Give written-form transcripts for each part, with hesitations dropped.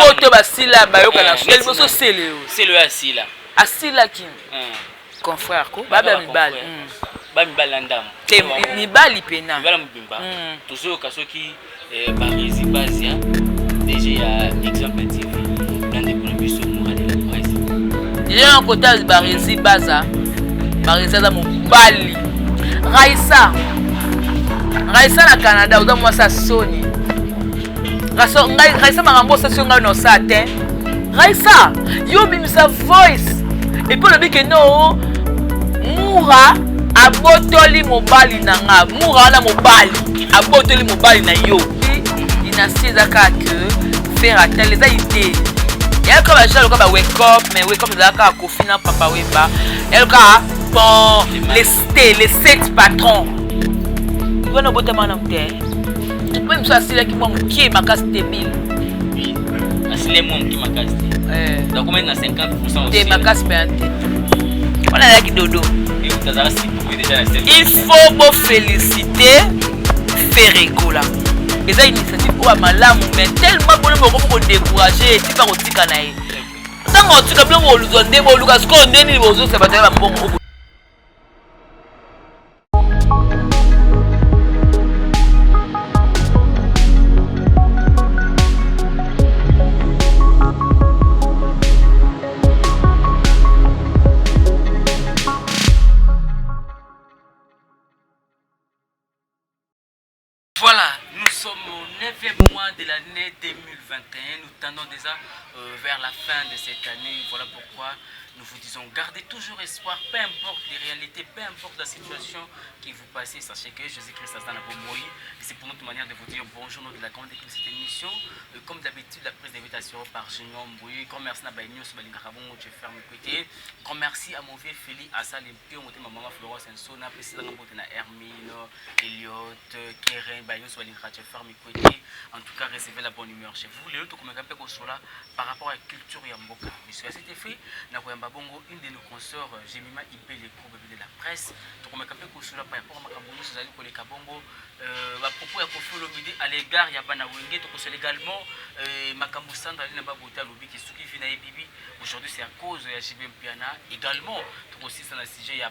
poto basila bayoka na sel boso sele selo ya sila asila ki confrère ko baba mibali ba mibali ndam te mibali pena mibali mubimba tozoyoka soki Barisi Bazia DG ya Exemple TV nande kuna biso Moura de la Presse déjà en côté Barisi Baza Barisi za mobali Raissa na Canada oza mwasa Sony Raissa makambo station nga no sa te Raissa yo bimisa voice et puis le dit que non Moura abotoli mobali na nga Moura na mobali abotoli mobali na yo dynastie zaka que faire à tel les idées elle comme genre comme wake up mais wake up zaka kofina papa wemba elle ka bon les 7 patrons vous ne botte pas non te tu peux me sortir qui moi qui makasi débile oui asile moi qui makasi donc combien na 50% de makasi pente on a là qui dodo il faut vous féliciter Ferregola et ça initiative ou malamu mais tellement bon pour décourager et pas otika na ye tango otika blo mo luzonde bo lukas ko ndeni bozo se batela mbongo. Voilà, nous sommes au 9e mois de l'année 2021. Nous tendons déjà vers la fin de cette année. Voilà pourquoi nous vous disons, gardez toujours espoir, peu importe les réalités, peu importe la situation qui vous passez. Sachez que Jésus-Christ a dans Moïse. Et c'est pour notre manière de vous dire bonjour de la grande équipe de cette émission. Comme d'habitude, la prise d'invitation par Junior Mbouye. Grand merci à Baïnios, Balingarabon, je ferme le côté. Grand merci à mon vieux Félix, à Salimpio, ma maman Florence Ensona, président de Hermine, Elliot, Keren, Baïnios, Balingarabon, je ferme le côté. En tout cas, recevez la bonne humeur chez vous. Les autres, comme par rapport à la culture Yamboka. Monsieur, à cet effet, Bongo, une de nos consorts, Jemima Ibé, les gros bébés de la presse, donc on m'a capé par rapport à Makambongo, c'est pour les Kabongo, à propos à Kofi Olomide à l'égard, il y a Banawenge, donc c'est également Makambo Sandra, il n'a pas voté à l'Obi qui est Vina et Bibi. Aujourd'hui, c'est à cause de JBM Piana. Également, donc aussi, c'est un sujet, il y a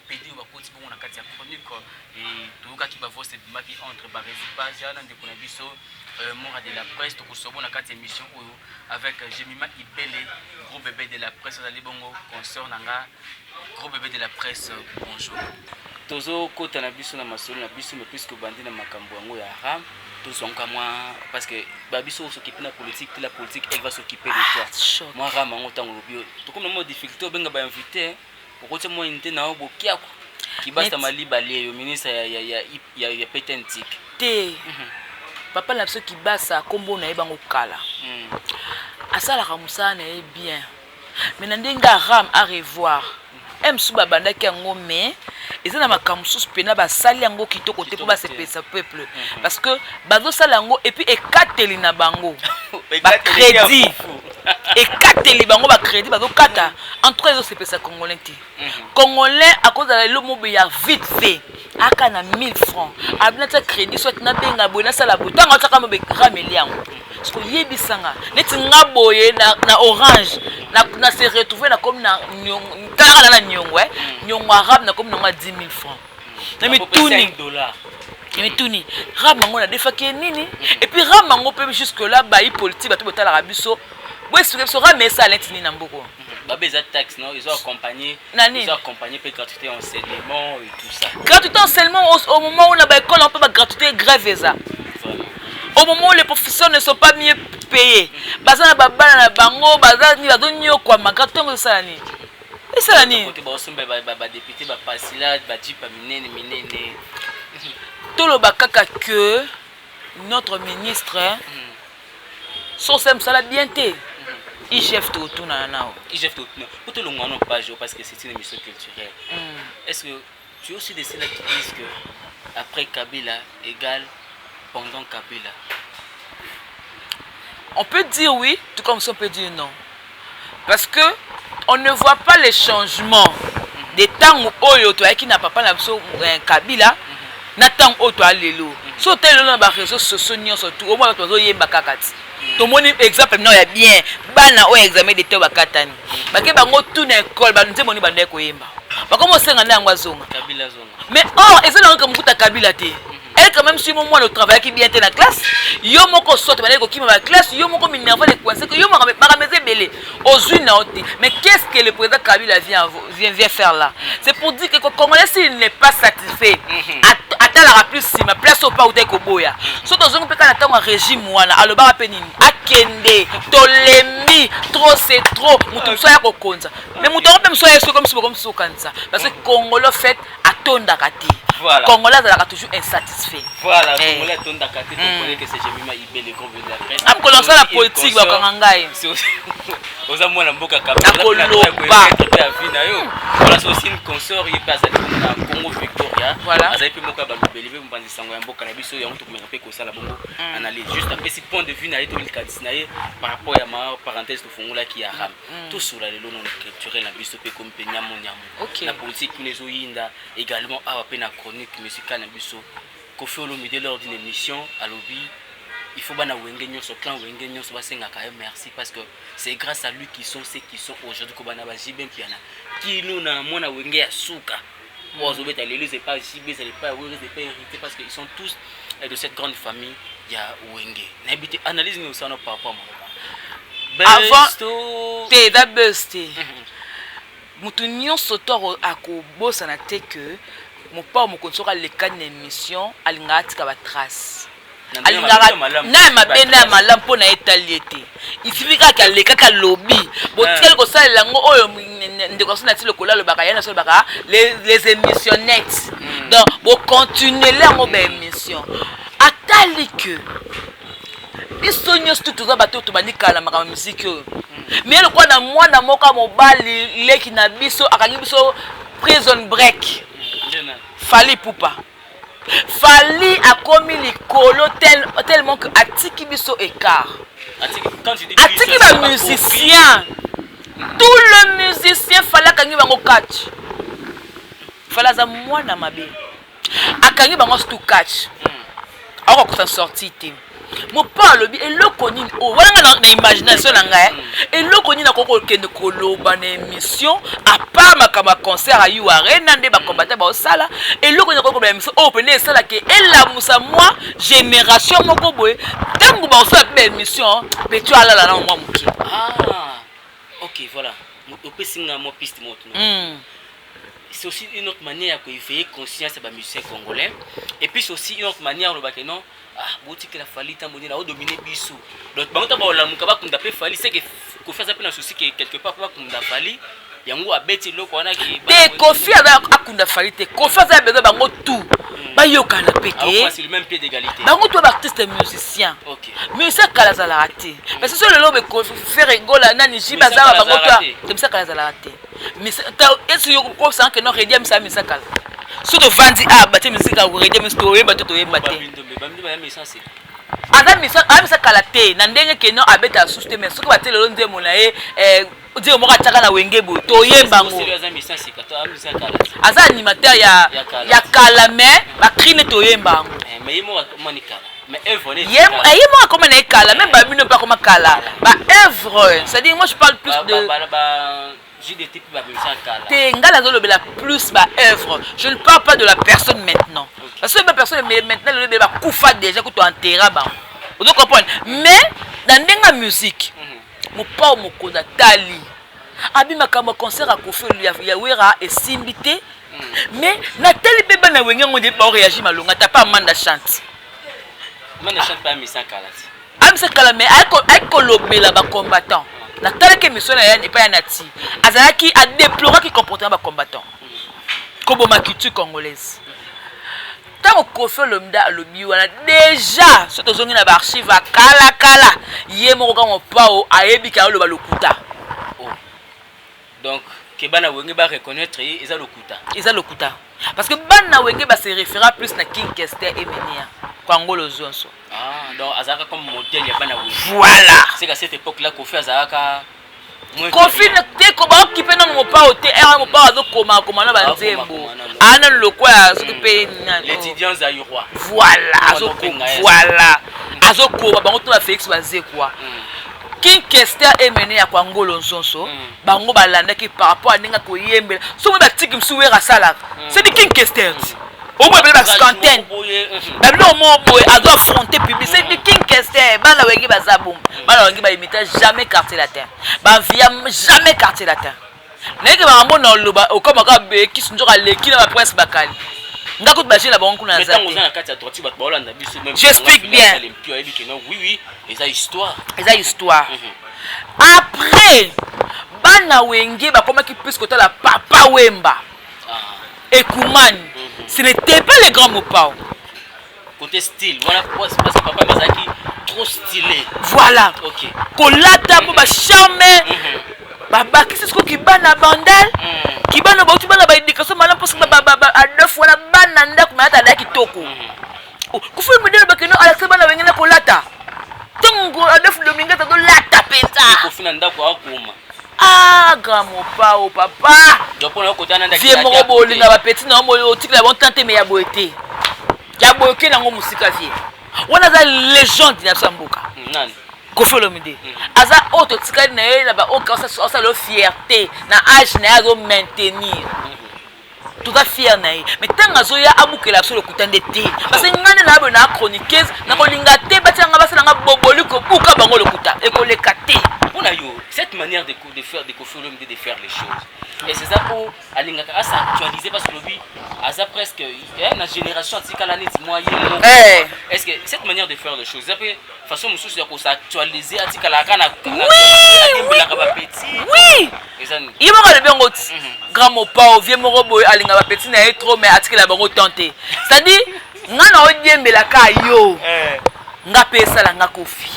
Pédi ou Koti, bon, on a quatre chroniques, et tout le cas qui va voir cette débat qui entre Barisi Bazia, dans des Konabiso, Moura de la presse, donc on a quatre émissions avec Jemima Ibele, gros bébé de la presse, dans les bongo, consort Nanga, gros bébé de la presse, bonjour. Tozo kota na biso na masolo na biso mais puisque bandi na makambo yango ya ram tozonga moi parce que babiso s'occupe na politique la politique elle va s'occuper de toi moi ram yango tango lobio to comme mo difficulté benga ba invité pour que moi inte na bokiako ki basta maliba le ministre ya petentik te papa na biso ki basa kombo na yebango kala asala kamusa na bien mais na ndenga ram à revoir Msuba bandaki yango mais eza na makambo susu pena basali yango kitoko te po basepesa peuple parce que bazo sala yango et puis ekateli na bango ba crédit ekateli bango ba crédit bazo kata entre les sepesa congolais te congolais à cause de la mobe ya vite fait aka na 1000 francs abinata crédit soit na benga bona sala botanga tsaka mobe rameli yango parce que yebisanga neti ngaboye na orange na se retrouver na comme na tala na nyongo nyongo arabe na comme na 10 000 francs na mituni $. Mais tout ni ramango na defaki nini et puis ramango peut jusque là baï politique bato botala rabiso boy sur ramé ça l'intini na mboko babeza taxe non ils ont accompagné peut gratuité enseignement et tout ça gratuité enseignement au moment où on a ba école on peut ba gratuité grève ça au moment où les professeurs ne sont pas mieux payés bazana babana na bango bazani bazonyo kwa magatongo ça ni et ça ni côté ba osomba ba député ba pasila ba jipa minene Tolo bakaka que notre ministre Sosem Sala bienté il chef tout na nao il chef tout pour te longuement non page parce que c'est une émission culturelle est-ce que tu as aussi des scènes qui disent que après Kabila égale pendant Kabila on peut dire oui tout comme ça on peut dire non parce que on ne voit pas les changements des temps où oyo to qui n'a pas na biso Kabila na temps oyo to alelo so telo na ba réseaux sociaux nyonso tout au moins to zo yemba kakati tomoni exemple non ya bien bana o examen d'état bakatani bake bango tout na école banze moni bande koyemba bakomo senga na yango azonga Kabila zonga mais eza na comme kuta Kabila te elle quand même si mon moi le travail qui bien dans la classe yo moko sorte ba ko kima ba classe yo moko minerva les coincer que yo moko marameze belé aux une autre mais qu'est-ce que le président Kabila vient faire là c'est pour dire que le Congolais s'il n'est pas satisfait la plus si ma place au pas ou ko boya so dans un peu quand attend un régime wana aloba penini akende tolemi trop c'est trop mutu so ya ko konza mais mutu ko même so ya comme so kanza parce que Congolais fait atonda kati voilà Congolais a toujours insatisfait voilà Congolais atonda kati pour connaître que c'est Jemima Ibé le groupe de la presse am ko lancer la politique ba kangai oza mwana mboka Kabila voilà c'est aussi une consort il passe à Congo Victoria voilà azali pe moka ba believe mbanzi sango ya mboka na biso ya mutu kumeka pe ko sala bongo analyse juste après si point de vue na yeto 2014 na ye par rapport à ma parenthèse to fongola ki ya ram tout sur la lelo non culturel na biso pe comme penyamo na politique qui les oyinda également awa pe na chronique musicale na biso ko fait le milieu lors d'une émission à lobby il faut bana wenge nyonso clan wenge nyonso basenga ka merci parce que c'est grâce à lui qui sont ceux qui sont aujourd'hui ko bana ba jibem piana qui nous na mona wenge ya suka Ozobeta les c'est pas jibé c'est pas wenge c'est pas hérité parce qu'ils sont tous de cette grande famille ya wenge na habité analyse nous ça par rapport à avant te da beste mutu nyonso to akobosa na te que mon père mo konsoka le kan émission alinga atika ba trace alingara na mabena malam pona etaliete ifika ka le kaka lobby botel ko sala lango oyo ndeko sona ti lokola lo baka yana so baka les émissionnettes donc bo continuer là mo ba émission atali que biso nyos tout za bato to bandi kala maka musique mais le quoi na mwana moka mobali leki na biso akangi biso prison break Fali Poupa Fali a commis l'écolo tellement que atiki biso écart atiki ba musicien tout le musicien fallait akangi bango catch fallait za mwana mabe akangi bango stu catch ako ko sorti te mo pa lobi eloko nini o wala na imagination na ngai eloko nini akoko kende koloba na émission à part makama concert à you arena nde ba combattre ba osala eloko nini akoko ba émission o pene esala ke elamusa moi génération moko boye tango ba osala pe émission pe tu ala la na moi muki OK voilà o pe singa mo piste moto c'est aussi une autre manière de éveiller conscience à les musiciens congolais et puis c'est aussi une autre manière de dire non boutique la Fali tamoni na dominer biso donc bango ba la mukaba kunda pe Fali c'est que ko faire ça pe na souci que quelque part pas kunda Fali yango abeti loko wana ki te kofi akunda Fali te kofi za besoin bango tout ba yoka na peke c'est le même pied d'égalité bango toi artiste musicien OK musicien kala za la raté parce que le lobe ko faire rigola nani jiba za bango toi te musicien kala za la raté mais est-ce yo ko ça que non redia misa musicien kala surtout vandi bate musicien ko redia musicien to yeba to yeba te Adam misa kala te na ndenge ke no abeta asuste mais soki batele lo ndemo na ye odi mo ka tshaka na wenge bo to yemba ngo aza animateur ya kala mais ba crine to yemba ngo mais yemo monika mais œuvre yemo comme na kala même ba bino pas comme kala ba œuvre c'est à dire moi je parle plus de JDT plus ba musicien kala te ngala zo lobela plus ba œuvre je ne parle pas de la personne maintenant parce que la personne maintenant le ba kufa déjà que tu enterra ba vous comprenez mais dans la musique mon pas mon koda tali abi makamba concert à Kofi ya wera et simbité mais Nathalie beba na wenga ngode ba réagir malonga ta pas manda chante pas musicien kala amisa kala mais aiko lobela ba combattant Nathalie que mission na ya pas nati azalaki a déplorer qui comportement ba combattant comme ma culture congolaise. Tant qu'on fait le mda le biwana déjà surtout zongi na archive kala yé mo ka mo pao ayebi ka lo balokuta donc que bana wenge ba reconnaître eza lokuta parce que bana wenge ba se référer plus na King Kester et Menia Kwangolo zonso donc azaka comme modèle ya bana wenge voilà c'est qu'à cette époque là qu'on fait azaka Kofi ne te ko ba occupé non mo pa ote mo pa zo koma na banzembo. Ana lokwa azokipe l'étudiant zaïrois. Voilà, voilà. Azoko bango to la Félix Bazekwa. King Kester est mené à Kwangolo Nzonso. Bango balanda qui par rapport à ninga ko yembe. So ba tiki msuwera sala. C'est di King Kester. Au moins la cinquantaine. D'abord mon boy a doit affronter public. C'est di King Kester. Bala wengi bazabum. Bala wengi ba imiter jamais quartier latin. Ba via jamais quartier latin. Neke ba mona loba o koma ka be ki sunjoka leki na ba presse bakali. J'explique bien. Oui, et ça histoire. Après, bana wenge ba comment qui puisse côté la papa Wemba. Et Koumani, ce n'était pas les grands mots. Côté style, voilà pourquoi c'est parce que papa Mazaki trop stylé. Voilà. OK. Kolata pour ba charmer. Baba qui c'est ce qui bana bandel qui bana ba utibana ba indication malam parce que baba à deux fois la bana ndako mata da kitoko ku fu mu de ba keno ala bana wengena ko lata tungo à deux fois dominga to lata penza ko fina ndako akoma gramo pa o papa jopona ko tana ndaki vie mo bolinga ba petit na mo otikla bon tante me ya boete ya boeke na ngo musika vie wana za légende na sambuka nani Kofi Olomide. Aza auto tikali na ye na ba o sa lo fierté na âge na zo maintenir. Tout à fier na ye. Mais tanga zo ya abukela so le kutande te. Parce que ngane na ba na chroniqueuse na ko linga te ba tanga ba na boboli ko buka bango le kuta e ko le kate. Pona yo, cette manière de faire de Kofi Olomide de faire les choses. Et c'est ça pour alinga à s'actualiser parce que lui aza presque la génération antikala net moyen. Est-ce que cette manière de faire les choses après façon mususu ya ko s'actualiser antikala kana oui. Il m'a le bien ngoti. Grand mo pa vieux mo boy alinga ba petit na trop mais atikala bango tenter. C'est-à-dire ngana o diembela ka yo. Nga pesa la nga Kofi.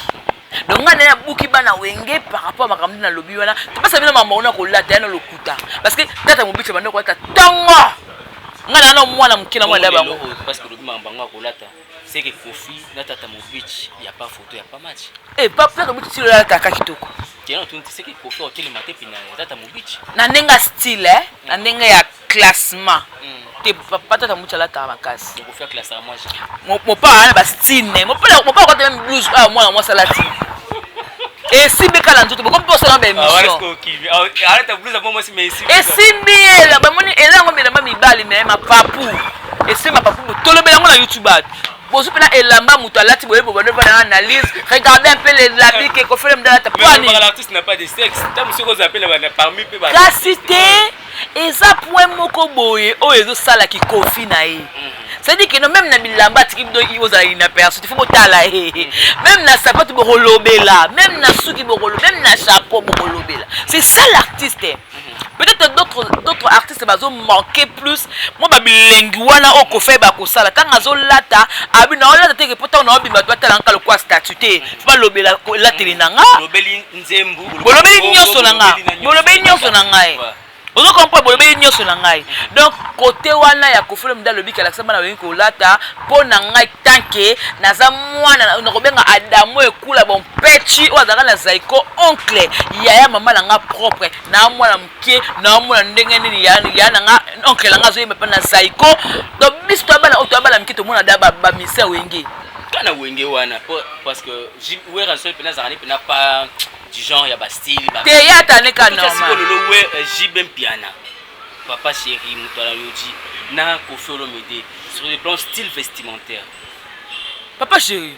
Donc ngana na buki bana wenge par rapport à makamdi na lobi wana. Tu pas bien maman ona ko lata na lokuta. Parce que tata mo biche bana ko ta tongo. Ngana na mwana mukina mwana bango parce que lobi mambanga ko lata. C'est que Kofi na tata mo biche, il y a pas photo, il y a pas match. Eh papa ko biche la ta kakitoko. Tiens, tu sais que Kofi hotel maté pina tata mo biche. Na nenga style na nenga ya classement. Te papa tata mo chala ta makasi. Donc faire classement moi. Mon papa na ba style, mon papa ko même blues moi salati. Et si beka la nzoto comme posa na ba émission. Arrête ta blues avant moi si mais ici. Et si bien ba moni elango me na ma mibali mais ma papu. Et c'est ma papu tolo belango na YouTube. Bon super na elamba muto alati boye bo bana na analyse, regardez un peu les habits que Kofi Olomide ta poani. L'artiste n'a pas de sexe. Ta monsieur ko appelle na parmi pe ba. Classité et ça point moko boye o ezo sala ki Kofi na ye. C'est-à-dire que même na bilamba tiki do iwoza ina personne, il faut motala même na sapato bo rolobela, même na suki bo rolobela, même na chapeau bo rolobela. C'est ça l'artiste. Peut-être d'autres artistes bazo manquer plus. Moi ba bilengi wana o Kofi ba ko sala tanga zo lata abi na olata te que pourtant na obimba to tala nkalo kwa statuté. Ba lobela la telinanga. Lobeli nzembu. Bolobeli nyoso nanga. Bolobeli nyoso nanga. Vous comprenez bolobeli nyoso na ngai. Donc côté wana ya Kofi Olomide lobi kala samba na wengi ko lata po na ngai tanke naza mwana na kobenga Adamu ekula bon pechi o azaka na Zaiko oncle ya mama na nga propre na mwana mke na mwana ndenge nini ya na nga oncle na nga zo yema na Zaiko donc biso to abala mke to mona da ba misa wengi kana wengi wana parce que ouais raison pena zarani pena pas du genre ya style ba te ya taneka normal parce que le ouais jibem piana papa chéri mutala yoji na Kofi Olomide sur le plan style vestimentaire papa chéri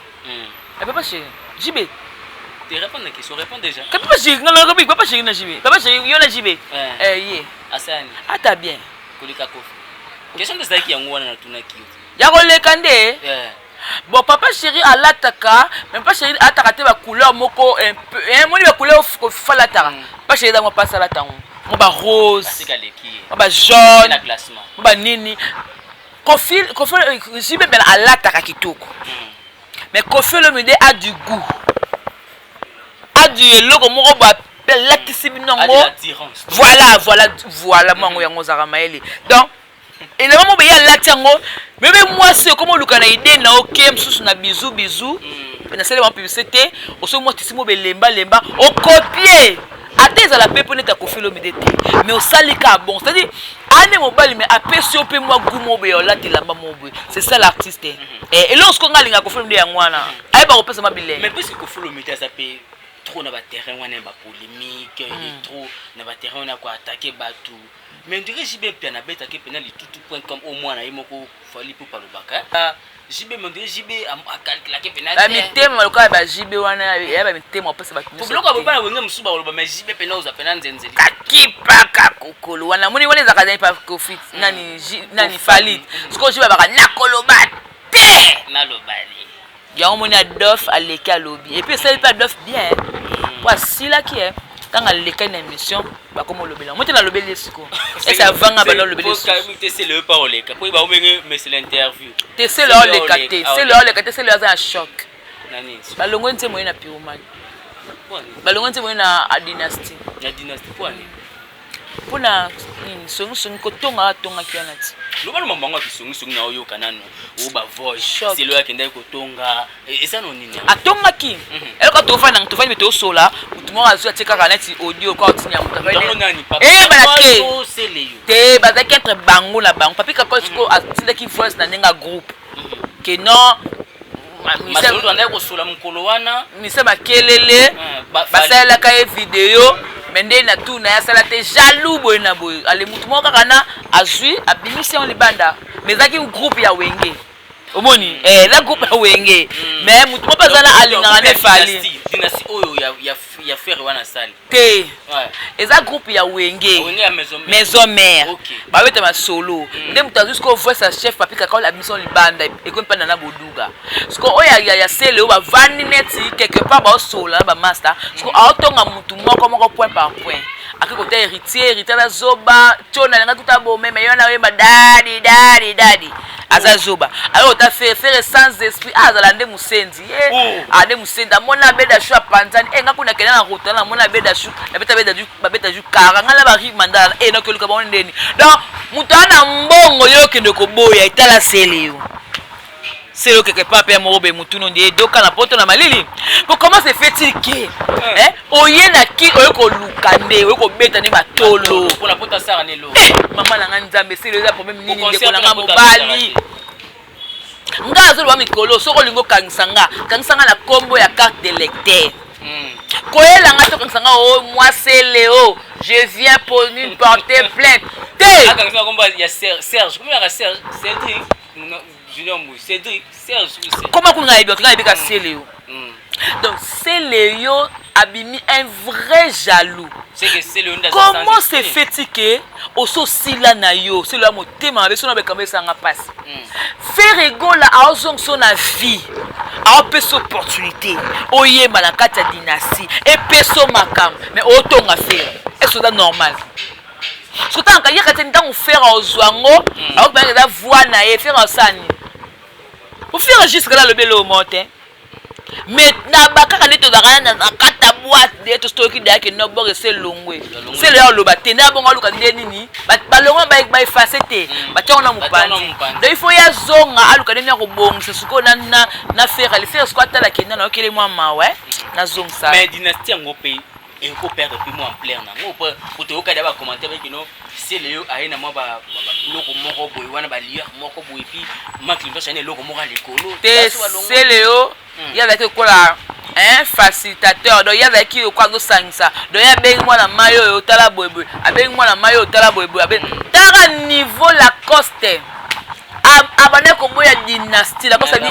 papa chéri jibé te réponds à la question réponds déjà papa chéri ngala ko papa chéri na jibé papa chéri yo na jibé ye asani ata bien kolika Kofi question de ça qui yango wana na tunaki ya koleka nde bon papa chéri alataka mais papa chéri ataka te ba couleur moko un peu moni ba couleur ko fala ta papa chéri da mo passa la tango mo ba rose mo ba jaune na classement mo ba nini Kofi jibe ben alataka kitoko mais Kofi Olomide a du goût a du logo moko ba latisi binongo voilà mongo yango zaka maele donc et le moment où il y a l'attente, même moi c'est comme le Canada idée na ok msusu na bisou na celle de publicité au moins tissimo lemba au copier ate ezala pe po neta Koffi Olomide te mais osalika bon c'est-à-dire ane mobali mais apesi yo pe mwa gu mobe olatilamba mobe c'est ça l'artiste et lorsqu'on nga linga Koffi Olomide yango wana ayeba kopesa mabilenge mais puisque Koffi Olomide aza pe trop na ba terrain wana ba polémique il est trop na ba terrain na ko attaquer batu mais ndire jibe pe na beta ke pena litutu.com au moins na yemoko fali pour palobaka jibe mondire jibe a calculer ke pena ba mitema maloka ba jibe wana ya ba mitema opesa ba pour bloka ba wenga musuba oloba mais jibe pena oza pena nzenzeli kakipa kakokolo wana moni wale za kadani pa Koffi nani Falit siko jibe ba nakoloba te na lobali yango moni Adolphe aleki alobi et puis ça pas Adolphe bien voici là qui est quand elle est une émission bah comme le bilan moi tu l'as le bel siko et ça vanga ba le bel siko c'est le parole ka pour ba mais c'est l'interview c'est le le caté c'est le un choc nani ba longo nte mo na Piromani ba longo nte mo na dynastie kwani pona nini songo kotonga tonga kiana ti lobalo mamango kisongi na oyo kanano o ba voice c'est le akenda kotonga et ça non nini atonga ki eloko tofani beto sola mutumo azu atika kaneti audio kwa otinya mutafai balake te bazaki entre bango na bango papi ka ko atinda ki voice na nenga groupe que non masolo anda ko sola mukolo wana mise bakelele basala ka video mende na tout na yasala te jaloux boy na boy ale mutu mo kaka na azui abimisi on libanda mais zaki groupe ya wenge omoni la groupe ya wenge mais mutu mo bazala alinga ne fali dynastie oyo ya faire wana sali te eza groupe ya wenge maison mère ba weta masolo nde mutu jusqu'au voix sa chef papi kaka la mission libanda e ko mpana na boduga siko oya ya sele o ba vandi neti quelque part ba sola ba master siko autonga mutu moko point par point akikote héritier la zoba tona nga tuta bo mais yona we dadi aza zoba alors ta faire sans esprit azala nde musendi ade musendi amona beda shu panzani nga kuna kena na route na mona beda shu na beta ju kara ngala ba ri mandala na ko luka ba ndeni donc mutana mbongo yo kende ko boya itala sele yo c'est le quelque part pe mo be mutuno ndi doka na poto na malili pour comment se fait-il que oyena ki oyeko lukande oyeko beta ne batolo pour la pota sara ne lo mama na nzambe c'est le problème nini ndeko na mobali ngazo lwa mikolo soko lingo kangsanga na combo ya carte d'électeur koyela nga to kangsanga o moi c'est Léo je viens pour une porter plainte te kangsanga combo ya Serge comment ya Serge Cédric Junior Mou Cédric Serge comment qu'on a ibeka c'est Léo donc c'est Léo abimi un vrai jaloux. Comment se fait-il que oso sila na yo c'est le motema avec son avec ça nga passe faire rigola a ozong son vie a peso opportunité oyeba na kati ya dynastie et peso makam mais otonga faire est-ce que c'est normal surtout quand il y a quelqu'un qui faire ozwango alors que da voix na e faire sani pour faire juste là le belo monte mais na bakaka neto zakana na kata boîte de to stoki da ke no bore c'est longwe c'est le lo batene abonga luka ndeni ni balonga ba effacer te batona mupandi donc il faut ya zonga aluka ndeni ko bongisa suko na faire le faire squat la kenya na okele mwa mawe na zongsa mais dynastie ngope et ko perdre puis moi en plein na ngope pour te okada ba commenter avec no c'est Léo aina moi ba loko moko boy wana ba lire moko boy puis Marc Lindo chané loko moko likolo c'est Léo il y avait quoi là facilitateur donc il y avait qui quoi go sangisa donc il y a ben moi na mayo otala boyboy avec moi na mayo otala boyboy avec tara niveau la coste abane ko boya dynastie la coste dit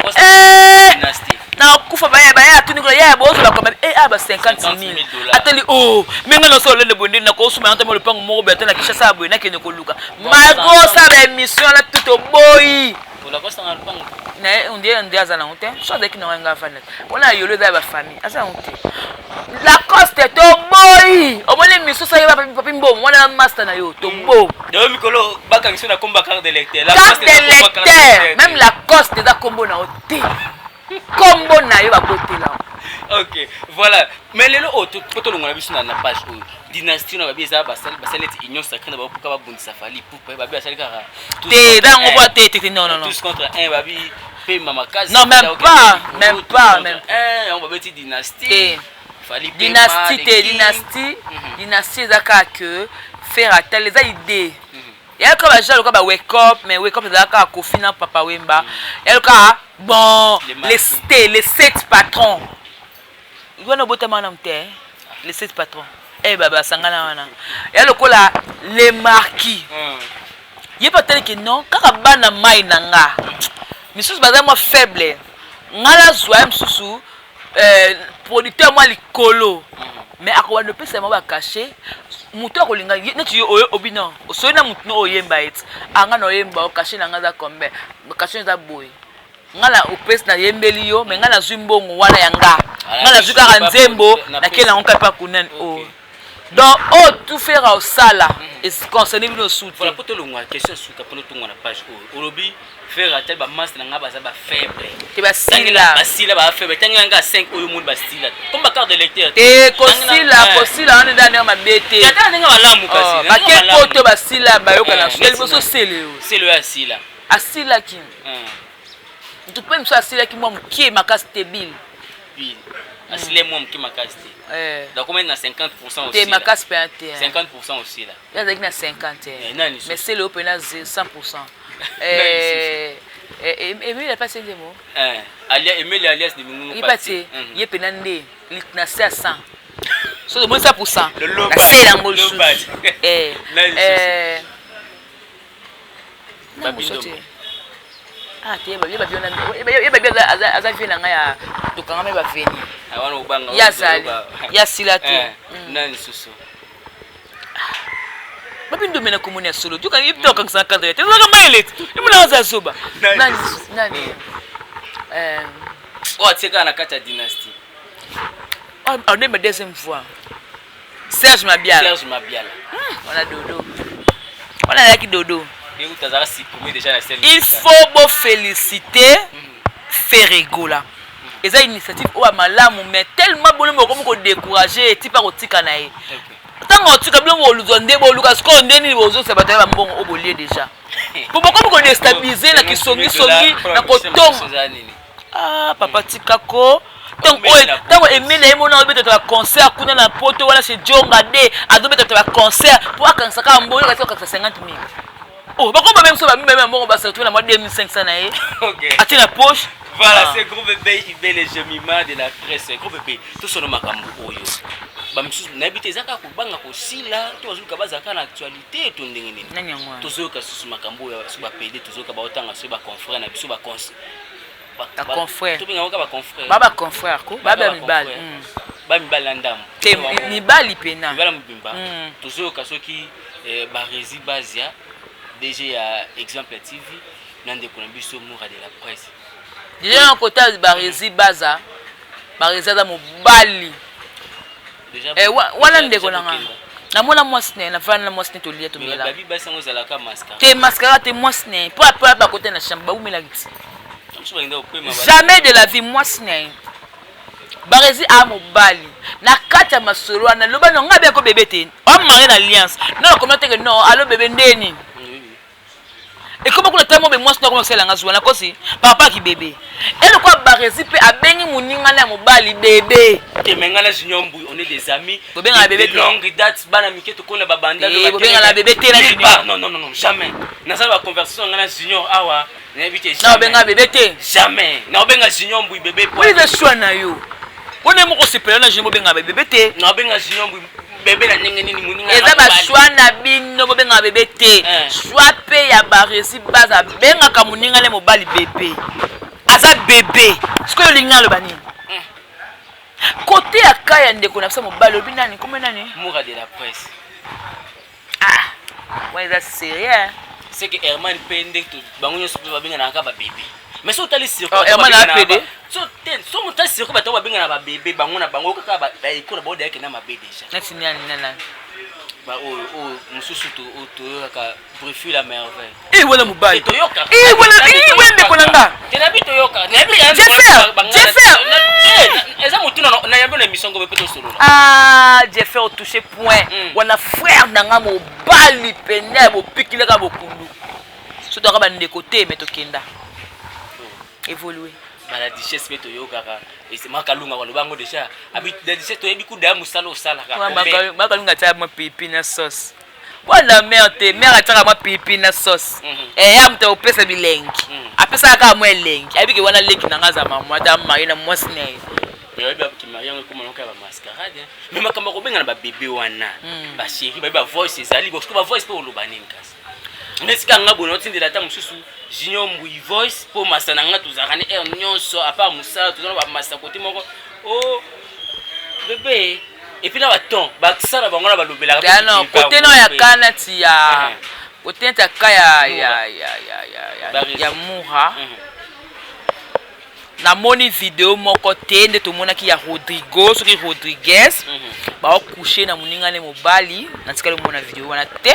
dynastie na kufa baya tuni ko ya bozo la comme aba 50,000 ateli oh menga no so le bondi na ko suma ntamo le pango mo be tena kisha sabu na kene ko luka mago sa ba émission la tout boy la coste na pango na on dit azana honte so de ki na nga fa net ona yolo za ba famille asa honte la coste to boy o mole miso sa ba papi mbo mwana master na yo to bo de mikolo baka miso na komba carte d'électeur la coste même la coste da kombo na hote kombo na yo ba kotela. Ok, voilà. Mais les autres, quand on a vu sur la page dynastie, on a vu ça, basali union sacrée, on a vu pourquoi Bundisa Fali, pour babi basali car. T'es dans on voit t'es non. Tous contre un babi, paye maman case. Non même pas. On va dire dynastie. dynastie ezaka que faire à tel les idées. Il y a comme déjà le cas wake up mais wake up ezaka Kofi na Papa Wemba. Il y a le cas bon les 7 patrons. Il y a no botama na mte les 7 patrons. Eh baba sangana wana. Il y a le cas les marquis. Il y a pas tel que non kaka bana mai nanga. Misusu baza moi faible. Ngala zwa msusu producteur moi likolo. Mais akwa ne peut seulement ba cacher. Mutu akolinga neti yo obina. Osoyena mutu no oyemba et. Anga no yemba o cacher nanga za kombe. Cacher za boy. Ngala opes na yembeli yo, mais ngala zumbongo wana yanga. Ngala zuka nzembo na kela onka pa kunen o. Donc tout faire au sala et concerner nos soutes. Voilà pour te le moi question sur ka pour ton page olobi faire à tel ba master nga ba za ba faible. Te ba sila ba faible. Tanga nga 5 oyo monde ba style. Comme ba carte de lecteur. Kosila on est dans ma bête. Yata nga malamu kasi. Ba ke poto ba sila ba yo kana. El boso sele. C'est le asila. Asila ki. Tu peux me so asila ki moi qui makasi tebile. Bill. Asila moi qui makasi. Donc combien na 50% aussi. T'es makasi pe 50% aussi là. Il y a des 50. Mais c'est le open 100%. Emile a passé des mots. Emile alias de Mungu. Il passé. Il est penandé. Il na 100. So de moins 100%. C'est la molle. Ah, tu es bien nanga to kanga me ba veni. Awana ubanga. Ya silatu. Nani susu. Babindo mena komuni solo. Tu kan yipto kan sa kadre. Tu nga mailet. Imuna za soba. Nani. Tseka na kata dynastie. On est ma deuxième fois. Serge Mabiala. On a dodo. On a qui dodo. Il faut vous féliciter Ferregola. Et ça une initiative ou malamu mais tellement bon comme ko décourager ti pa kotika na ye. Tant on tika bien o luzonde bo luka sko ndeni bozo se batela mbongo o bolie déjà. Pour beaucoup ko déstabiliser na kisongi na kotonga. Ah papa tikako. Donc Emile Emona obete to concert kuna na poto wala chez Jonga de adobete to concert pour akansaka mboyo kasi ko 50 000. Oh, pourquoi même ça va même bon on va se retrouver dans 2500 na. OK. Ati la poche. Voilà, c'est gros bébé, il fait les gemiments de la presse. Gros bébé, tout son makambo oyo. Ba msusu na bité zaka ko banga ko sila, to azuka bazaka na actualité to ndenge nini. Nani ngwa. Tozoka susu makambo ya suba PD, tozoka ba otanga so ba confrère na biso ba cons. Ba confrère. To binga ba confrère. Baba confrère ko, baba mibali. Ba mibali ndam. Te mibali pena. Mibali mbimba. Tozoka soki ba rési bazia DG à Exemple TV, nande konambiso moura de la presse. Déjà en côté Barezi Baza, Bareza da mobali. Déjà wana ndeko nanga. Na mona mwasne na fana mwasne to lia to mela. Babi basa ngozala ka mascara. Te mascara te mwasne. Pas côté na chamba ou mela giti. Jamais de la vie mwasne. Barezi a mobali. Na kata masolo na loba no ngabe ko bébé te. On mari na alliance. Non comment te que non, allo bébé ndeni. Et comment on a tellement de moi comment c'est la ngazwa na kosi papa ki bébé et le quoi Barezi pe abengi muninga na mobali bébé te mengana jinyombu on est des amis bobenga bébé longue date bana miketo kona babanda bobenga la bébé te na junior non jamais na ça la conversation ngana junior awa na bité na bobenga bébé te jamais na bobenga jinyombu bébé pour les choix na yo on est moko sepela na junior bobenga bébé te na bobenga jinyombu bébé na ndenge nini muninga eza ba choix na bino bobenga bébé te choix pe ya Barezi baza benga ka muninga le mobali bébé aza bébé ce que linga le bani côté ya kaya ndeko na sa mobali obi nani comme nani moura de la presse ouais ça sérieux c'est que Herman Pendek to bango nyoso ba benga na ka ba bébé mais so tali sir Herman a PD so mo tali sir ko ba to ba benga na ba bébé bango na bango ka ba ko na boda yake na mabe déjà nati nani nana ba mususu to ka brief la merveille wala mobali to yoka wala ndeko nanga tena bito yoka na bi Jeffer eza mutuna na yambo na misongo be peto solo Jeffer au toucher point wana frère nanga mobali pena bo pikile ka bokundu so to ka ba ndeko te mais to kenda évoluer la duchesse pe toyokaka et c'est makalunga kwa lobango déjà abi la duchesse toyebi kuda musala osala ka makalunga tia mo pipi na sauce bwana mère ataka mo pipi na sauce ya mto opesa bilengi apesa ka mo elengi abi ke wana leki na ngaza mama ta mari na mwasi ne yo ba ki mari yango kuma noka ba mascarade mais makamba ko benga na ba bébé wana ba chéri ba voice ezali parce que ba voice pe olobanini kasi mais sika nga bono tindela ta mususu junior mbui voice po masana nga tuzakane nyonso à part musala tuzana ba masa côté moko oh bébé et puis là baton ba sala bango na ba lobela ka non côté non ya kana ti ya côté ta ka ya mura na moni vidéo moko tende to mona ki ya Rodrigo soki Rodriguez ba coucher na muningane mobali na tikale mona vidéo wana te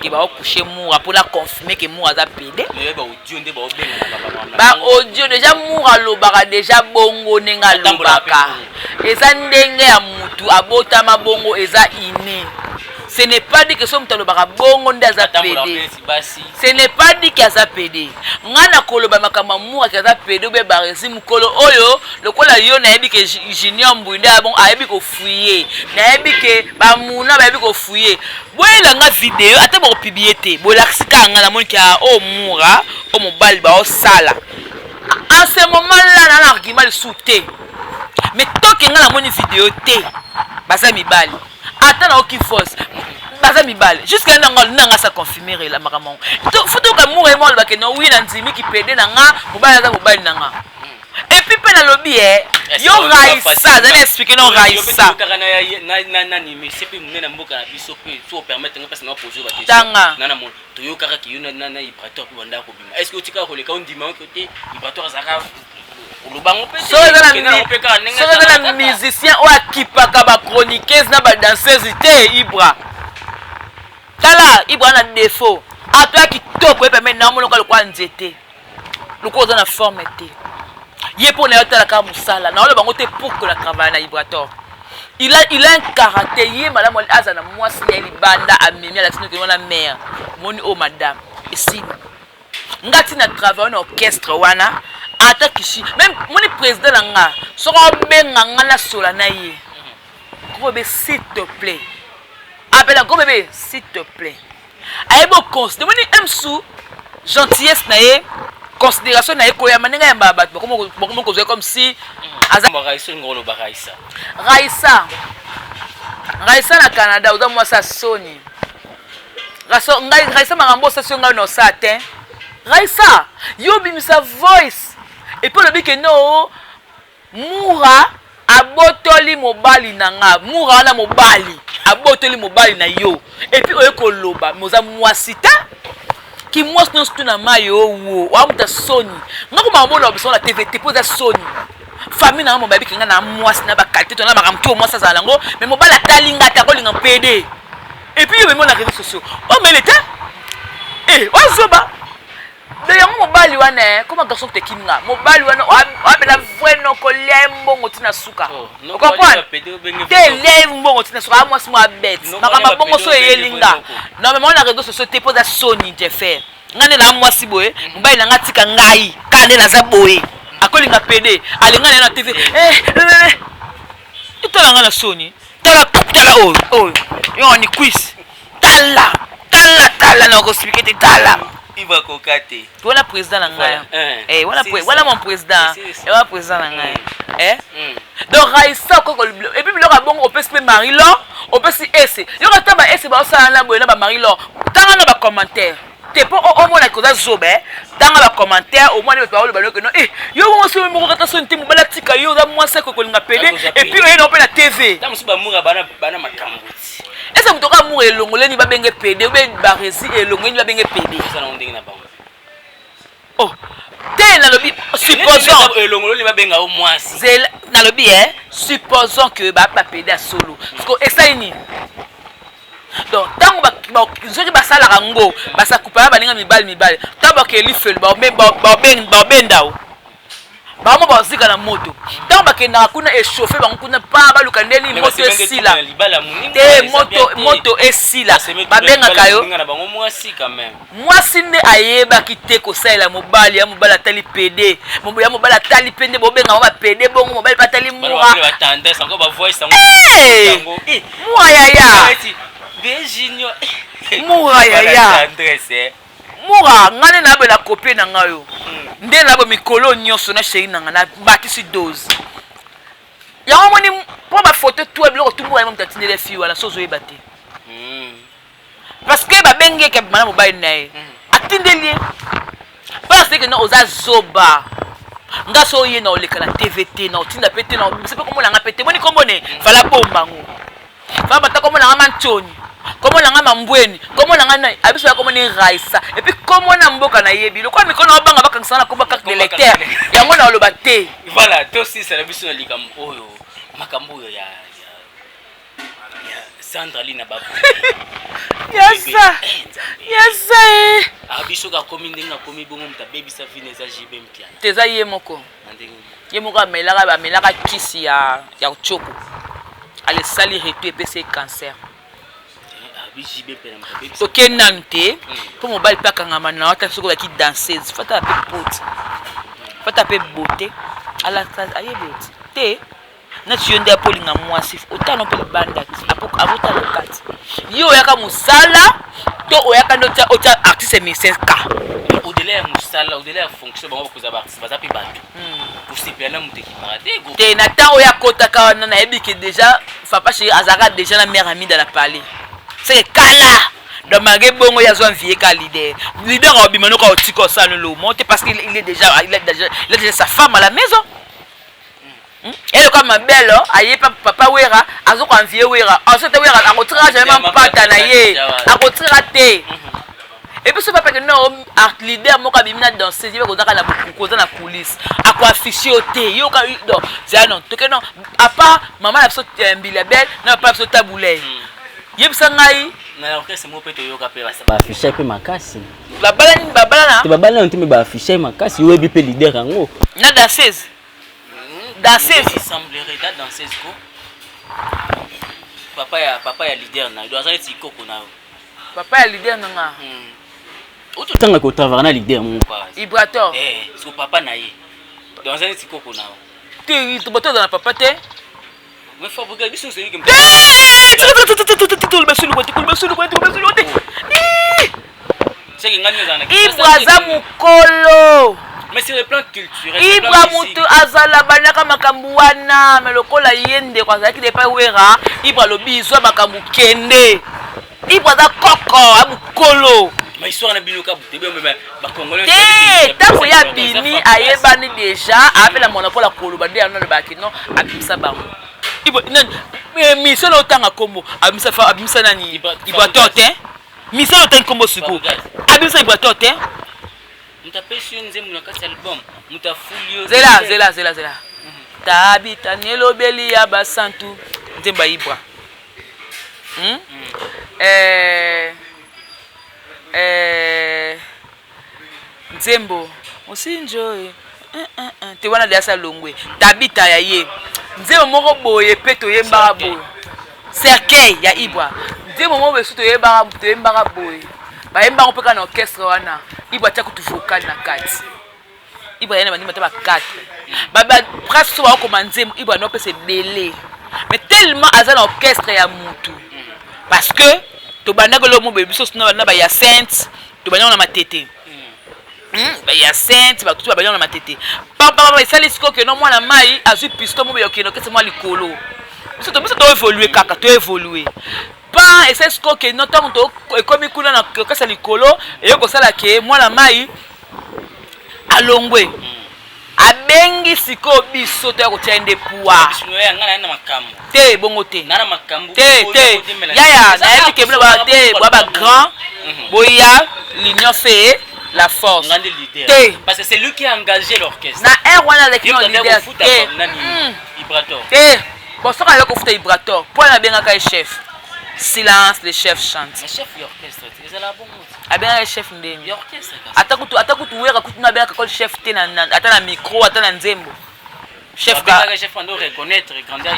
ki ba coucher mura pour la confirmer que mura za pédé mais ba audio nde ba obenga ba audio déjà mura lobaka déjà bongo nenga lobaka eza ndenge ya mutu abotama bongo eza iné. Ce n'est pas dit que son talobaka bongo ndaza pédé. Ce n'est pas dit qu'il y a pédé. Ngana koloba makama mura ki aza pédé be baresi mukolo oyo lokola yo na yebi ke junior mbunda bon ayebi ko fouiller. Na yebi ke ba muna ba yebi ko fouiller. Boyela nga vidéo ata ba publier te. Bolakisika nga na moni ki a o mura o mobali ba o sala. En ce moment là na argument le souté. Mais tant que nga na moni vidéo te. Baza mibali. Attends aucune force baza mibale jusqu'à nanga ça confirmer la makamon faut que mour et moi ba que non oui na ndimi ki pédé nanga mobali za mobali nanga et puis pe na lobby yo raisa za expliquer non raisa na ni mais c'est pe muna mboka na biso pe to permettre nga parce na poser ba question tanga na mo to yo kaka ki yo na ibrateur pe banda ko bima est-ce que otika ko le ka ndima ko te ibrateur zaka so na musicien o akipaka ba chroniqueuse na ba danseuse te Ibra tala Ibra na défaut atoya kitoko epeme na mono ko kwa nzete loko za na forme te ye pour na yotala ka musala na ole bango te pour que la travail na Ibrator il a un caractère ye madame azana mwasi ya libanda amemi ala tino ke wana mère moni o madame ici ngati na travail na orchestre wana ata kishi même mon président nga soko benga nga na sola na ye ko be s'il te plaît appela ko bébé s'il te plaît ayebo considérer moni emsou gentillesse na ye considération na ye ko ya maninga ya baba comme ko comme si azamba Raisa ngolo ba Raisa na Canada oza moi sa Sony Raisa makambo sa songa no satin Raisa yo bimisa voice et puis le que non mura abotoli mobali nanga mura na mobali abotoli mobali na yo et puis oyo koloba moza mwasita ki mwasi non stu na mayo wo wa muta Sony ngako mambola obiso na TVT poza Sony famille na mobali kinga na mwasi na ba qualité to na makamto mwasi za lango mais mobali atalinga ta ko linga PD et puis yo mona réseaux sociaux o meleta ozoba de yango mobali wana comment garçon te kinga mobali wana abela vraiment ko lembo ngotina suka o comprendre te lembo ngotina suka moi moi bête makamba bongo so yelinga non mais moi na réseaux sociaux te poza Sony te faire ngane na moi si boye mobali na ngatika ngai kande na za boye akolinga PD alinga na TV itola ngana Sony tala oh yo ni quiz tala na ko expliquer te tala Iva kokate. Voilà président na ngaya. Voilà mon président. Voilà président na ngaya. Donc Raisa ko et puis biloko bongo opesi pe Marilo, opesi ese. Yo ka tamba ese ba osala na boye na ba Marilo. Tanga na ba commentaire. Te po o mona ko za zobe. Tanga ba commentaire au moins ne pas le balo que non. Yo mo so mo ko ta so ntimu bala tika yo za mwasa ko linga pele et puis yo na pe la TV. Tamu so ba mura bana makambuti. Est-ce que mutoka mu elongoleni ba benge PD ou be baresi elongoleni ba benge PD ça na ndenge na bango oh te na lobi supposons elongoleni ba benga au mwasi zela na lobi supposons que ba PD a solo parce que esaini donc tango ba nzoki ba sala rango ba sa coupa ba linga mibali tango ke li fel ba bendao bango bazika na moto ntango bakendaka kuna échauffe bango kuna pa baluka ndeni moto esila te moto esila babengaka yo mwasi nde ayebaki te kosalela mobali ya mobali atali pede ya mobali atali pende bobenga ngo bapede bongo mobali batali mura mura yaya mura ngane na bela kopie na ngayo nde na bo mikolo nyonso na chéri nanga na batisi dose yango moni po ba photo tout biloko tout mura mta tindele fi wala sozo yeba te parce que ba bengeke bana mobali na ye atindeli parce que no oza zoba nga so ye na oleka na TVT na otinda pete na sepe komo nga pete moni kombo ne vala bomba ngo va bata komo nga manchoni komo nga mambweni komo nga na abiso ya komo ni raisa et puis komo na mboka na yebi lokwa mikono obanga bakangisa na komba carte d'électeur yango na oloba te voilà to si c'est la biso na likambo oyo makambo oyo ya Sandra Lina babu yasa abiso ka komi ndenga komi bongo mta baby sa fine za jibe mpiana teza ye moko amelaka kisi ya choko ale sali retu epese cancer toke nanu te mpo mobali mpe akangama na wata soko yaki danseuse fata mpe pote fata mpe bote ayebi te nati yo nde apolinga mwasi otano mpe libanda ti abota lokati yo oyaka mosala to oyaka nde otya artiste miseka au-delà ya mosala au-delà ya fonction bango bakoza baartiste baza mpe bato kosepela moteki paradego te na ntango oyo akotaka wana nayebi ke déjà papa chéri azalaka déjà na mère amide na palais c'est kala donc malgré bongo ya zwa vie ka leader abima noka otika osala le monte parce qu'il est déjà il a déjà sa femme à la maison. Elle est comme ma belle, aïe papa wera, azo ko envier wera, ensuite wera akotira jamais mpata na ye, akotira te. Et puis ce papa que non art leader moka bimina danser, il va kozaka na koza na coulisse, ako afficher au thé, yo ka donc c'est non, to que non, à part maman la so mbila belle, na papa so taboulay. Yebisa ngai na orchestre mo peto yo ka pe ba afficher pe makasi. Babala na. Te babala ntime ba afficher makasi, yo ebi pe leader ngo. Na danseuse. Danseuse il semblerait da danseuse ko. Papa ya leader na, doit être ikoko na. Papa ya leader nga. Auto tanga ko travailler na leader mon quoi. Vibrator. So papa na ye. Doit être ikoko na. Te to bato na papa te. Mais faut regarder biso c'est lui qui me. Ibra za mukolo. Mais c'est le plan culturel. Ibra mutu azala banaka makambu wana melokola yende kwa zaki de pa wera Ibra lobizo makambu kende. Ibra za koko amukolo. Mais histoire na binoka butebe ba congolais. Tango ya bini ayebani déjà avec la monopole koloba de na baki non abimisa bango. Ibra misolo otanga kombo abimisa nani Ibra tote. Misolo otanga kombo siku. Abimisa Ibra tote. Mutapesi nzemu na kati album mutafulio zela tabita nelobeli ya basantu nzemba Ibra nzembo osinjoye te wana liasa longwe tabita ya ye nzembo moko boye pe toyembaka boye cercueil ya Ibra nzembo moko besu toyembaka boye bayemba ko peka na orchestre wana Ibra tia kutu vocal na kati Ibra yana bandima ta ba 4 baba presque so ba ko manzemo Ibra no pese belé mais tellement azana na orchestre ya mutu parce que to bandaka lo mo bebiso sino na ba ya sainte to banyana na matete ba ya sainte ba kutu ba banyana na matete papa isali siko que no mwana mai azu pisto mo be okino kese mo likolo biso to évoluer kaka to évoluer pas et c'est ce que non tant que comme kuna na kasa likolo et ko sala ke mwana mai alongwe abengi siko biso to ko tiende pouvoir bisino ya ngana na makambo te bongo te na makambo te yaya na yebi ke ba te ba grand boya l'union fait la force te parce que c'est lui qui a engagé l'orchestre na un wana avec nos leader Ibrator bon ça ka ko futa Ibrator pour na benga ka chef Silence, le chef chante. Mais chef d'orchestre, c'est la bonne. Ah bien le chef ndemi. L'orchestre. Atakutu wera kutu bien ka chef te na ata na micro ata na nzembo. Chef ka chef on doit reconnaître grandeur.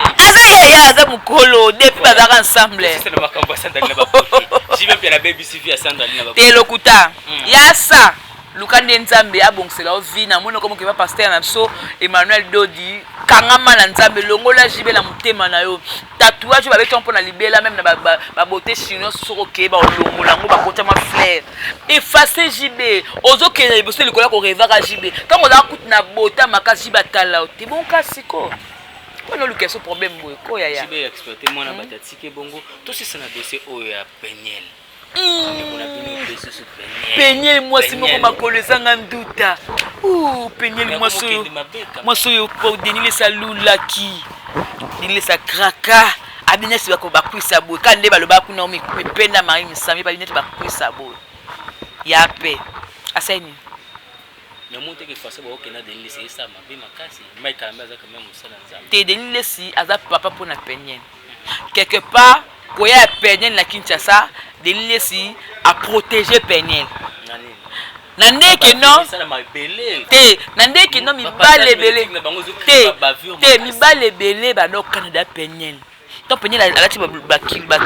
Aza mukolo depuis bazaka ensemble. C'est le makambo ça dans la poche. J'y vais bien la baby Sylvie à Sandra na ba. Te lokuta. Ya ça. Lukande nzambe abongisela ovina mona comme que va pasteur na biso Emmanuel Dodi kangama na nzambe longola jibe la mutema na yo tatouage ba beto mpona libela même na ba beauté chinoise soko ke ba longola ngo ba kota ma fleur effacer jibe ozokela biso likola ko revaka jibe quand on a kutu na bota makasi batala te bon kasiko ono lukeso problème boy ko ya ya jibe exploiter mona batatike bongo to c'est na dossier oyo ya Peniel. Peniel mwasi moko makolo ezanga nduta. Peniel mwasi oyo po denile sa lulaki. Denile sa kraka. Abinesi bako bakwisa boye. Kande baloba kuna mipenda mari misami babineti bakwisa boye. Yape. Aseni. Mais monte que forcément okena denile c'est ça mabe makasi. Mai kalamba za quand même musala nzambe. Te denile si aza papa pona Peniel. Quelque part koya Peniel na Kinshasa denile si a protéger Peniel. Nande que non te nande que non mi bale belé te mi bale belé ba no Canada Peniel to Peniel alati ba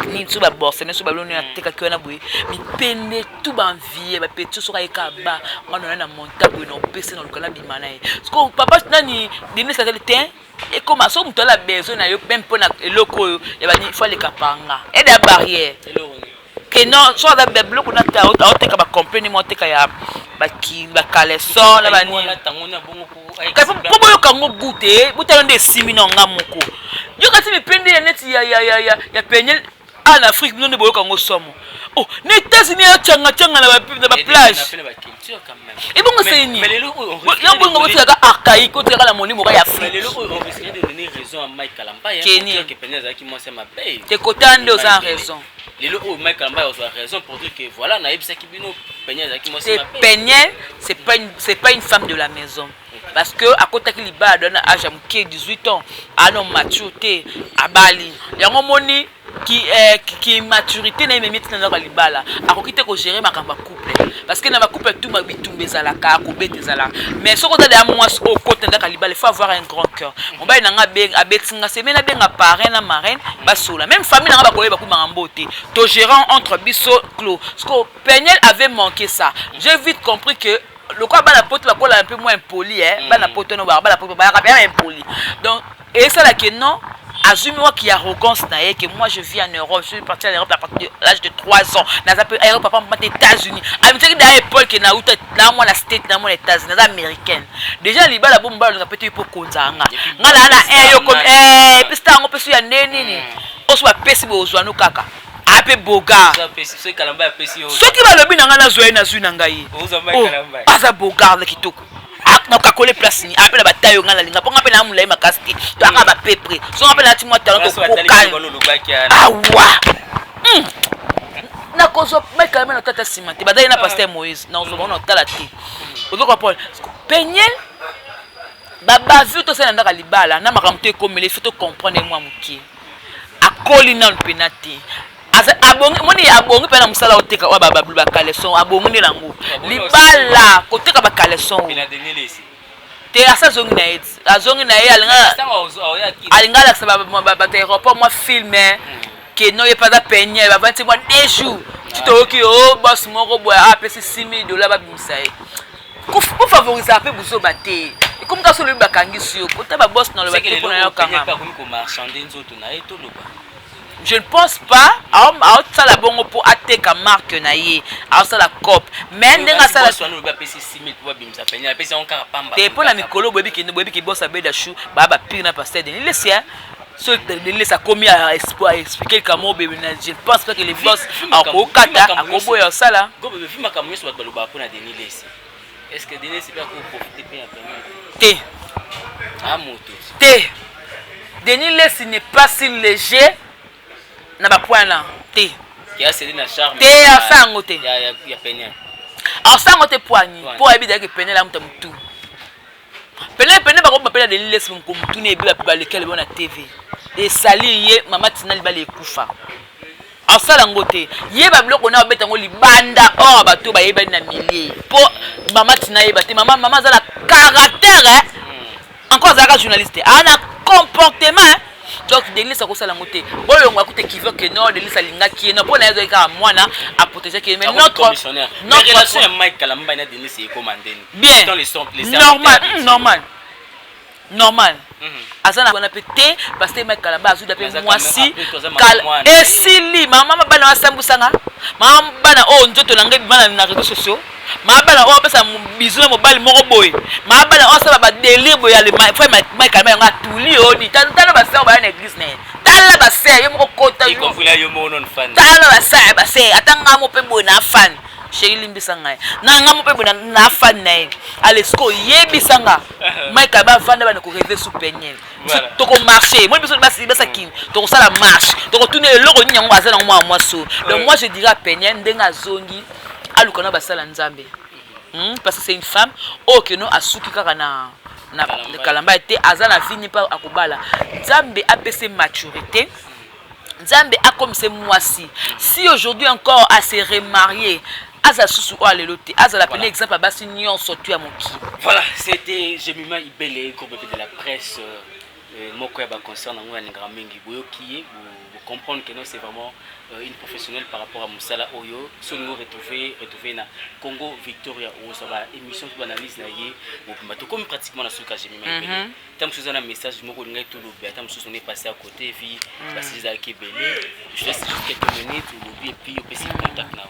ni so ba bosse ne so ba lonu ateka ki wana boye mi pende tout ba envie ba petit so ka ekaba ngana na monta boye no pese no lokala bimana e parce papa nani dini sa tete et comme ça muto la besoin na yo même pona eloko ya ba ni faut les kapanga et des barrières que non soit da bloc na ta oteka ba comprendre mo oteka ya ba ki ba caleçon la ba ni ka po yo kango bute bute nde simi na nga moko yo ka ti pende net ya Peniel en Afrique non de boyo kango somo oh ne États-Unis ya changa na ba plage et bon c'est ni yo bongo bote ka archaïque ko teka la moni mo ya Afrique mais le on risque de donner raison à Mike Kalamba que Peniel za ki mo c'est ma paye te kotande aux en raison les locaux Mike Kalamba a raison pour dire que voilà na ebisa ki bino Peniel za ki mo c'est ma paye Peniel c'est pas une femme de la maison parce que à côté qu'il ba donne âge à 18 ans à non maturité à Bali yango moni qui maturité na même mitina na libala akokite ko gérer makamba couple parce que na ba couple tout ma bitumbe zalaka ko bete zala mais ce côté de moi au côté na libala il faut avoir un grand cœur on ba na nga be abetinga semena benga parrain na marraine ba sola même famille na ba koyeba ku mbote to gérant entre biso clos parce que Peniel avait manqué ça j'ai vite compris que le quoi ba la pote ba kola un peu moins impoli ba la pote no ba la pote ba bien impoli donc et ça là que non assumez-moi qu'il y a arrogance que moi je vis en Europe, je suis parti en Europe à partir de l'âge de 3 ans. Dans papa aux États-Unis. Américain dans Paul qui na uta na moi la state na moi les États-Unis, américaine. Déjà liba la bomba na petit pour konzanga. Ngala na yo comme puis ça on peut sur ya nini. On soit pesi bozwa no kaka. Ape boga. Ce Kalamba a pesi yo. Ce qui va le bien na zoé na zuna ngai. Oza mai Kalamba. Asa boga le kitoko. Na kakole place ni appelle ba tayo ngala linga ponga pe na mulai makasti to aka ba pepre so appelle ati mo talon ko kokana awa na kozo meka mena tata simante badai na pasteur Moïse na ozo bona tala ti ozo ko Paul Peniel baba vu to sena ndaka libala na makamte komele faut comprendre moi muki akoli na penati abongi moni abongi pe na musala oteka wa baba ba caleçon abongi ni lango libala koteka ba caleçon te asa zongi na et azongi na ye alinga la saba ba te aéroport moi filmer que non y pas da Peniel ba 20 mois 2 jours tu te oki oh boss moko boy a pesi $6,000 ba bimisa e ko favoriser un peu buso baté comme ka solo ba kangi sur kota ba boss na lo ba te ko na yo kanga je ne pense pas à ça la bongo pour attaquer la marque naïe à ça la cop mais ndenga ça la sono ba pesi 6,000 pour bimisa Peniel pesi on ka pamba te pour la mikolo bobi ki boss abeda chou ba pire na pasteur de laisser ce de ça commis à expliquer comment bébé je pense pas que les boss a ko kata a ko boya ça là go bébé fi makamu so ba loba pour na Denis Lesi est-ce que Denis c'est pas pour profiter bien te ah moto te Denis Lesi n'est pas si léger na ba point là te qui a cédé na charme te a sango te ya Peniel a sango te poigni pour ebida que Peniel am mutu Peniel ba ko ba Denis Lesi ko mutu ne ebila ba lequel bona TV et sali ye mama tina libala ekufa asala ngote yeba biloko na obeta ngo libanda or bato ba yeba na millier po mama tina yeba te mama za la caractère encore za ka journaliste ana comportement donc Denis akosala ngote boyo ngakute kivo que non Denis alinga ki non pona ezo ka mwana a protéger que mais notre relation ya Mike Kalamba na Denis est commandée bien normal azana kona pété parce que Mike Kalamba azu d'après moi si esili mama bana wasambusanga mama bana o nzoto nanga bana na réseaux sociaux mama bana o pesa bizu na mobile moko boy mama bana o sala ba délire boy ya le Mike Kalamba nga tuli o ni tantana ba sœur ba na église né tala ba sœur yo moko kota yo confula yo mo non fan tala ba sœur atanga mo pe boy na fan chéri limbisanga na nga mo pe boy na fan na alesko yebisanga Mike Kalamba fan ba na ko rêver sous peigner toko marcher moi besoin basa kim toko sala marche toko tourner le loko nyango azana moi so donc moi je dirais peigner ndenga zongi alukana basala nzambe parce que c'est une femme que no asuki kaka na Kalamba était azana fini pas akobala nzambe a pc maturité nzambe a comme c'est moi si aujourd'hui encore à se remarier aza susu o alelote aza la peine exemple à basi nyon sortu à moki voilà c'était Jemima Ibele groupe de la presse moko ya ba concerne ngo ya grand mingi boyo qui vous comprendre que non c'est vraiment une professionnelle par rapport à Moussala Oyo solo retrouver na Congo Victoria ou ça va émission qui analyse na yé ou comme pratiquement na suka Jemima Ibele tant que un message moko ngai tout le bien tant que on est passé à côté vie parce que ça qui belé je laisse juste quelques minutes ou et puis on peut s'y contact now.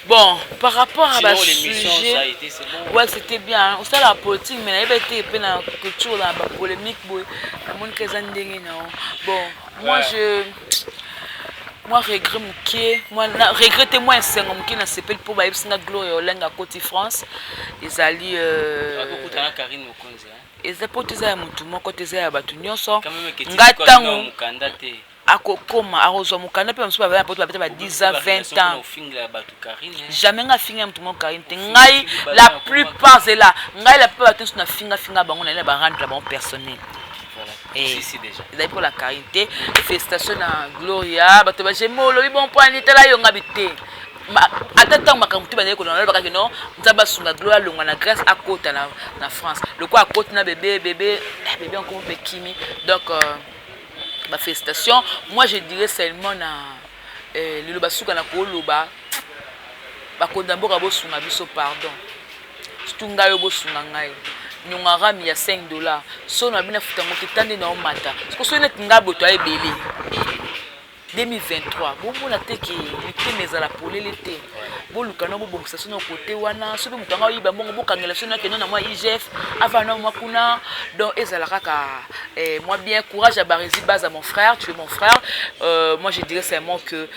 Bon, par rapport à la sujet, ça a été c'est bon. Ouais, c'était bien. On sait la politique, mais il y avait été peu dans culture là, la polémique, boy. La monde qui est non. Bon, moi regrette mon qui, moi regrette moi un single qui n'a s'appelle pour ba ibsinga gloire olenga côté France. Ils alli akokutana Karine Mokonzi. Ils apportent ya mutu moko teza ya batu nyonso. Ngatango mukanda te. Akokoma arozwa mukanda pe msuba ba poto ba 10 à 20 ans. Jamais nga finga mutu moko Karine te. Ngai la plupart c'est là. Ngai la plupart tous na finga bango na ba rendre bon personnel. Voilà. Ici déjà. D'ailleurs pour la carité, félicitations à Gloria, bato ba jemolo bon point nitela yo ngabité. Attends makamtu ba neko na ba que non, nzaba sunga Gloria longa na grâce à côté na France. Le quoi à côté na bébé encore pe kimi. Donc ma félicitations. Moi je dirais seulement na le basuka na ko loba ba kondamboka bo sunga biso pardon. Stunga yo bo sunga ngai. Nyongara mi ya $5 so na bina futango titande na omata parce que net ngabo to ebele 2023 bon la teke le mais à la polele te bon lukana bo bongisa so na côté wana so be mutanga yiba mbongo bokangela so na ke na moi IGF avant na moi kuna donc ezala kaka moi bien courage à Barisi base à mon frère tu es mon frère moi je dirais seulement que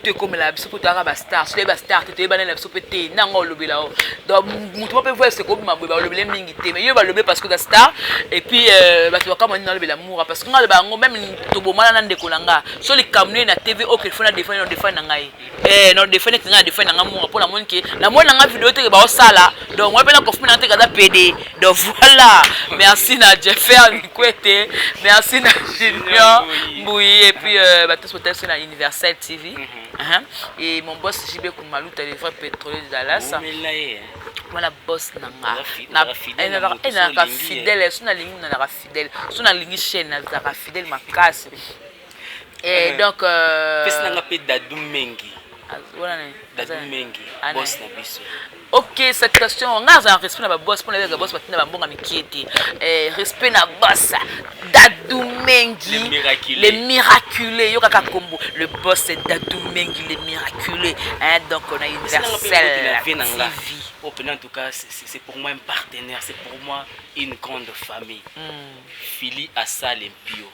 tu es comme la biso pour tara ba star so ba star te ba na biso pété na ngo lobela donc mutu peut voir c'est comme ma ba lobela mingi te mais yo ba lobela parce que da star et puis ba to kama na lobela moura parce que nga ba ngo même to bomana na ndeko langa so li kamne na TV au téléphone défendre ngai non défendre nga défendre nga moura pour la monde qui na moi na vidéo te ba osala donc moi pena kofu na te kada PD donc voilà merci na Jeffer Nikwete merci na Junior Mbouyi et puis tous peut-être sur la Universal TV et mon boss JB Koumalou téléphone pétrolier de Dallas voilà boss nanga na fidèle sur la ligne na fidèle sur la ligne chaîne na fidèle makasi et donc pesa nga pe Dadou Mengi voilà Dadou Mengi boss na biso. Ok, cette question, on a un respect na boss pour les boss patina ba mbonga mikieti respect na boss Dadou Mengi les miraculés yo kaka kombo le boss c'est Dadou Mengi les miraculés donc on a Universel TV. En tout cas c'est pour moi un partenaire, c'est pour moi une grande famille. Fili Assal Impio.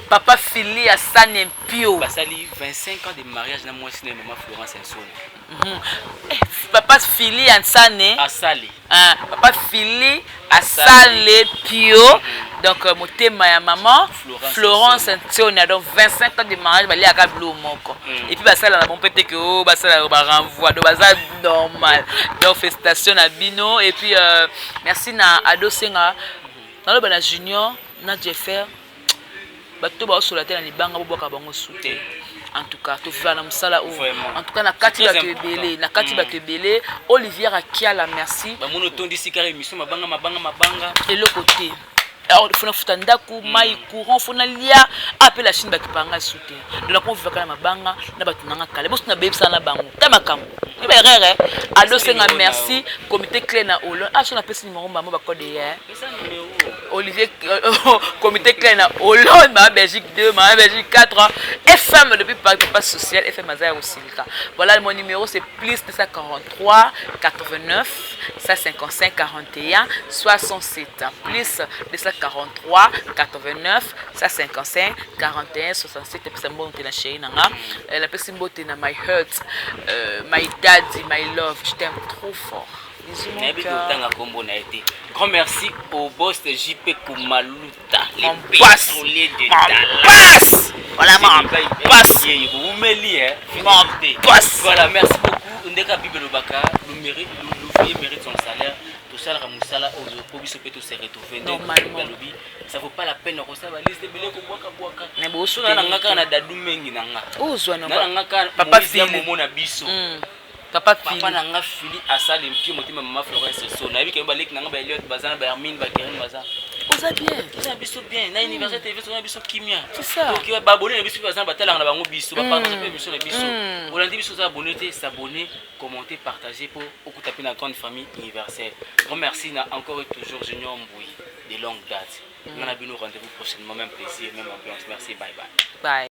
Papa Fili Assal Impio. Basali 25 ans de mariage na moi c'est maman Florence Nsone. Papa Fili Ansane Asali. Papa Fili Assal Impio. Donc motema ya maman Florence Nsone donc 25 ans de mariage bali aka blou moko. Et puis basala na bon peut-être que basala ba renvoi donc basa normal. Donc félicitations à Bino et puis merci na Adosenga. Dans le Junior na Jeffer bato ba sur la tête na libanga boboka bango souté En tout cas, tu fais un sala ou en tout cas na kati Très ba important. tebele, na kati ba tebele, Olivier Akiala merci. Ba mono tondi sikara émission mabanga. Et le côté alors il faut na futa ndaku mai courant faut na lia appel la Chine ba kipanga soute. De la convaincre na mabanga na ba tunanga kale. Bo na bebisa na bango. Tamakambo. Ni ba rere. Ado senga merci comité clé na Olo. Ah so na pesi numéro ba mo ba code hier. Pesa numéro. Olivier comité clé na Hollande, ma Belgique 2, ma Belgique 4, FM depuis Papa Social, FM Azaya aussi. Voilà, mon numéro c'est plus 243 89 155 41 67. Plus 243 89 155 41 67. Et puis c'est bon, t'es la chérie nanga. La personne beauté na my heart, my daddy, my love. Je t'aime trop fort. Grand merci au boss de JP Kumaluta, les pétroliers de Dallas. Voilà, mon passe. Voilà, merci beaucoup. Ndeka Bible Baka, l'ouvrier mérite son salaire. Tout ça, la moussala, au biso peut se retrouver. Normalement. Ça vaut pas la peine de recevoir la liste de belé ko boaka. Mais bon, so na ngaka na dadu mengi na nga. Oh, zwana na ngaka papa fili momo na biso. Papa na nga fili asali mpio motima mama Florence so na bi ke ba lek na nga ba Eliot bazana ba Hermine ba Keren baza. Oza bien. Oza biso bien. Na université TV so na biso kimia. C'est ça. Donc ba abonné na biso bazana ba tala na bango biso ba partager pe biso na biso. Olandi biso za abonné te s'abonner, commenter, partager pour okutaper na grande famille universelle. Grand merci na encore et toujours Junior Mboui de longue date. On a bien rendez-vous prochainement, même plaisir, même ambiance. Merci, bye bye. Bye.